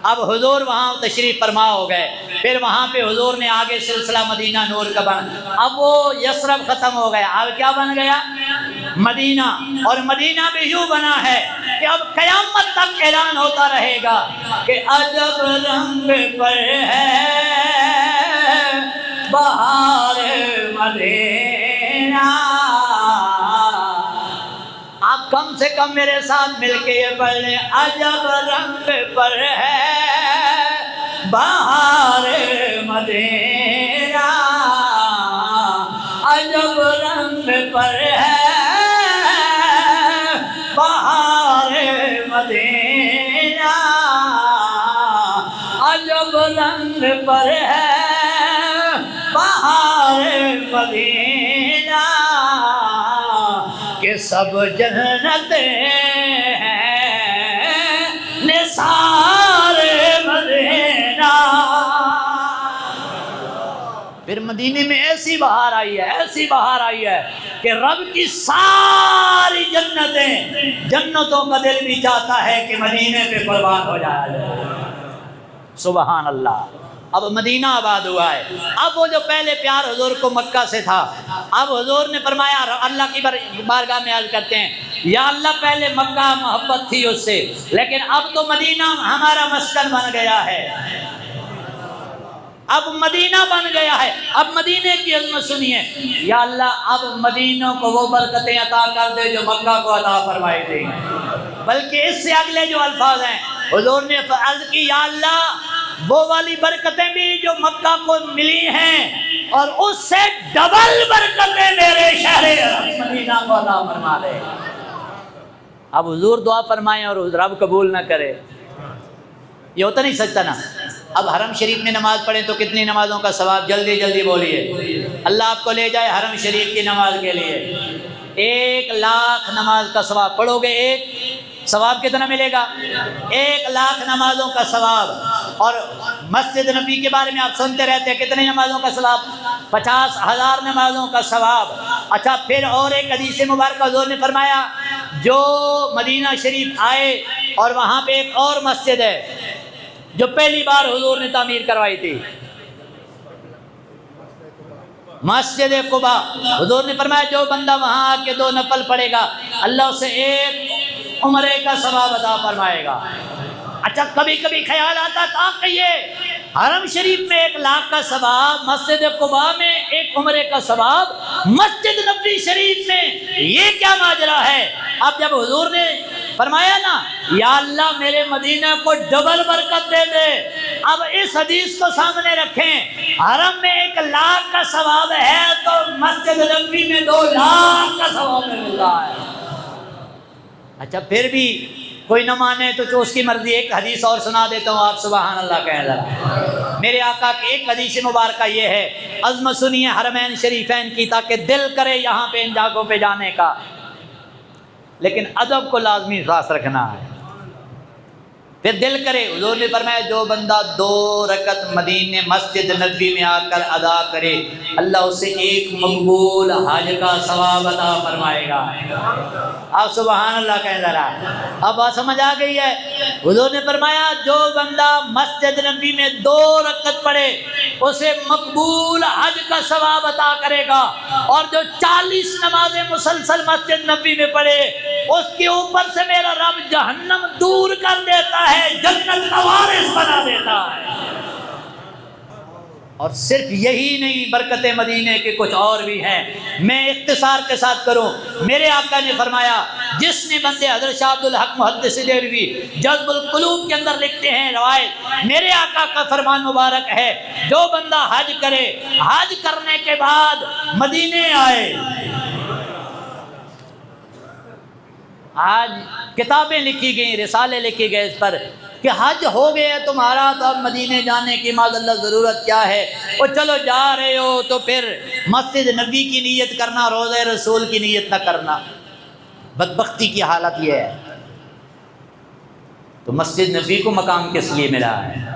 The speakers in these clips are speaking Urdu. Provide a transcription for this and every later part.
اب حضور وہاں تشریف فرما ہو گئے، پھر وہاں پہ حضور نے آگے سلسلہ مدینہ نور کا بنا، اب وہ یثرب ختم ہو گیا، اب کیا بن گیا؟ مدینہ۔ اور مدینہ بھی یوں بنا ہے کہ اب قیامت تک اعلان ہوتا رہے گا کہ عجب رنگ پر ہے بہار مدینہ۔ آپ کم سے کم میرے ساتھ مل کے یہ پڑھ لیں، عجب رنگ پر ہے بہار مدینہ، عجب رنگ پر ہے بہار مدینہ، عجب رنگ پر ہے بہار مدینہ، کہ سب جنتیں ہیں نثار مدینہ۔ پھر مدینے میں ایسی بہار آئی ہے، ایسی بہار آئی ہے کہ رب کی ساری جنتوں کا دل بھی چاہتا ہے کہ مدینے پہ قربان ہو جایا جائے۔ سبحان اللہ۔ اب مدینہ آباد ہوا ہے۔ اب وہ جو پہلے پیار حضور کو مکہ سے تھا، اب حضور نے فرمایا، اللہ کی بارگاہ میں عرض کرتے ہیں، یا اللہ پہلے مکہ محبت تھی اس سے، لیکن اب تو مدینہ ہمارا مسکن بن گیا ہے، اب مدینہ بن گیا ہے، اب مدینے کی عظمت سنیے، یا اللہ اب مدینہ کو وہ برکتیں عطا کر دے جو مکہ کو عطا فرمائی تھی۔ بلکہ اس سے اگلے جو الفاظ ہیں، حضور نے عرض کی، یا اللہ وہ والی برکتیں بھی جو مکہ کو ملی ہیں اور اس سے ڈبل برکتیں میرے شہر مدینہ کو عطا فرما دے۔ اب حضور دعا فرمائیں اور رب قبول نہ کرے، یہ ہوتا نہیں سکتا نا۔ اب حرم شریف میں نماز پڑھیں تو کتنی نمازوں کا ثواب؟ جلدی جلدی بولیے، اللہ آپ کو لے جائے حرم شریف کی نماز کے لیے۔ 1,00,000 نماز کا ثواب پڑھو گے، ایک ثواب کتنا ملے گا؟ 1,00,000 نمازوں کا ثواب۔ اور مسجد نبی کے بارے میں آپ سنتے رہتے ہیں، کتنی نمازوں کا ثواب؟ 50,000 نمازوں کا ثواب۔ اچھا، پھر اور ایک حدیث مبارکہ حضور نے فرمایا، جو مدینہ شریف آئے اور وہاں پہ ایک اور مسجد ہے جو پہلی بار حضور نے تعمیر کروائی تھی، مسجد قباء، حضور نے فرمایا جو بندہ وہاں آ کے 2 نفل پڑھے گا، اللہ اسے 1 عمرے کا ثواب عطا فرمائے گا۔ اچھا، کبھی کبھی خیال آتا تھا کہ یہ حرم شریف میں 1,00,000 کا ثواب، مسجد قباء میں 1 عمرے کا ثواب، مسجد نبوی شریف میں یہ کیا ماجرا ہے؟ اب جب حضور نے فرمایا نا، یا اللہ میرے مدینہ کو ڈبل برکت دے دے، اب اس حدیث کو سامنے رکھیں، حرم میں 1,00,000 کا ثواب ہے تو مسجد نبوی میں 2,00,000 کا ثواب مل رہا ہے۔ اچھا، پھر بھی کوئی نہ مانے تو اس کی مرضی۔ ایک حدیث اور سنا دیتا ہوں، آپ سبحان اللہ کہیں ذرا۔ میرے آقا کی ایک حدیث مبارکہ یہ ہے، عظمت سنیے حرمین شریفین کی، تاکہ دل کرے یہاں پہ ان جگہوں پہ جانے کا، لیکن ادب کو لازمی ساتھ رکھنا ہے، پھر دل کرے۔ حضور نے فرمایا جو بندہ 2 رکعت مدینے مسجد نبوی میں آ کر ادا کرے، اللہ اسے 1 مقبول حج کا ثواب عطا فرمائے گا۔ آپ سبحان اللہ کہیں ذرا۔ اب بات سمجھ آ گئی ہے؟ حضور نے فرمایا جو بندہ مسجد نبوی میں 2 رکعت پڑھے اسے مقبول حج کا ثواب عطا کرے گا، اور جو 40 نمازیں مسلسل مسجد نبوی میں پڑھے اس کے اوپر سے میرا رب جہنم دور کر دیتا ہے، جنت کا وارث بنا دیتا ہے۔ اور صرف یہی نہیں، برکتیں مدینے کے کچھ اور بھی ہیں، میں اختصار کے ساتھ کروں۔ میرے آقا نے فرمایا، جس نے بندے، حضرت شاہ عبد الحق محدث دہلوی جذب القلوب کے اندر لکھتے ہیں روایت، میرے آقا کا فرمان مبارک ہے، جو بندہ حج کرے، حج کرنے کے بعد مدینے آئے، آج کتابیں لکھی گئیں، رسالے لکھی گئے اس پر کہ حج ہو گیا تمہارا تو اب مدینے جانے کی معاذ اللہ ضرورت کیا ہے، وہ چلو جا رہے ہو تو پھر مسجد نبی کی نیت کرنا، روضہ رسول کی نیت نہ کرنا۔ بدبختی کی حالت یہ ہے۔ تو مسجد نبی کو مقام کس لیے ملا ہے؟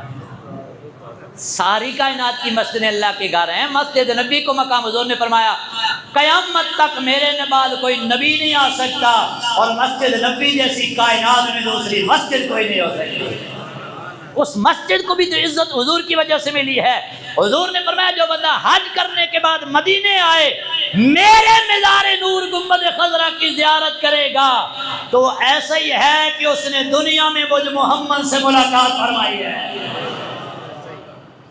ساری کائنات کی مسجد اللہ کے گھر ہیں، مسجد نبی کو مقام حضور نے فرمایا قیامت تک میرے بعد کوئی نبی نہیں آ سکتا، اور مسجد نبی جیسی کائنات میں دوسری مسجد کوئی نہیں ہو سکتی۔ اس مسجد کو بھی تو عزت حضور کی وجہ سے ملی ہے۔ حضور نے فرمایا جو بندہ حج کرنے کے بعد مدینے آئے میرے مزار نور گنبد خضرا کی زیارت کرے گا تو ایسا ہی ہے کہ اس نے دنیا میں مجھ محمد سے ملاقات فرمائی ہے۔